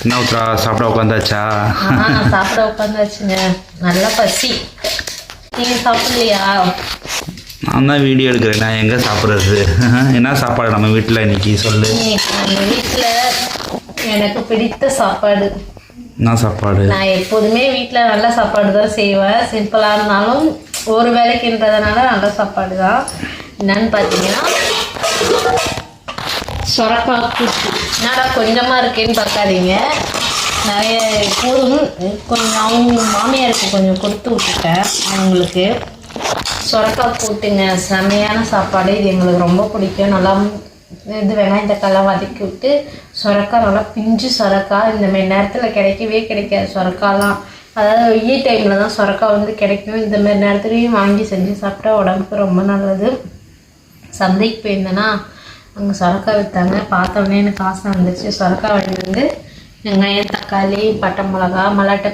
என்ன உத்ரா சாப்பிட உட்காந்தாச்சா? சாப்பிட உட்காந்தாச்சுங்க. நல்லா பசி. நீங்கள் சாப்பிடலையா? நான் தான் வீடியோ எடுக்கிறேன். நான் எங்கே சாப்பிட்றது? என்ன சாப்பாடு நம்ம வீட்டில் இன்னைக்கு சொல்லு. நம்ம வீட்டில் எனக்கு பிடித்த சாப்பாடு. என்ன சாப்பாடு? நான் எப்போதுமே வீட்டில் நல்ல சாப்பாடு தான் செய்வேன். சிம்பிளாக இருந்தாலும் ஒரு வேலைக்குன்றதுனால நல்ல சாப்பாடு தான். என்னன்னு பார்த்தீங்கன்னா சொரக்காய் கூட்டு. என்னடா கொஞ்சமாக இருக்கேன்னு பார்க்காதீங்க, நிறைய போதும். கொஞ்சம் அவங்க மாமியாருக்கு கொஞ்சம் கொடுத்து விட்டுட்டேன். அவங்களுக்கு சொரக்காய் கூட்டுங்க, செமையான சாப்பாடு. இது எங்களுக்கு ரொம்ப பிடிக்கும். நல்லா இது வெங்காயம் தக்காளெலாம் வதக்கி விட்டு சொரக்காய் நல்லா பிஞ்சு சொரக்காய் இந்த மாதிரி நேரத்தில் கிடைக்கவே கிடைக்காது. சொரக்காய்லாம் அதாவது வெயில் டைமில் தான் சொரக்காய் வந்து கிடைக்கும். இந்த மாதிரி நேரத்துலையும் வாங்கி செஞ்சு சாப்பிட்டா உடம்புக்கு ரொம்ப நல்லது. சந்தைக்கு போயிருந்தேன்னா அங்கே சொரக்காய் விற்றாங்க. பார்த்தோன்னே எனக்கு ஆசை வந்துச்சு. சொரக்காய் வாங்கிட்டு வந்து வெங்காயம் தக்காளி பட்டை மிளகா மல்லாட்டை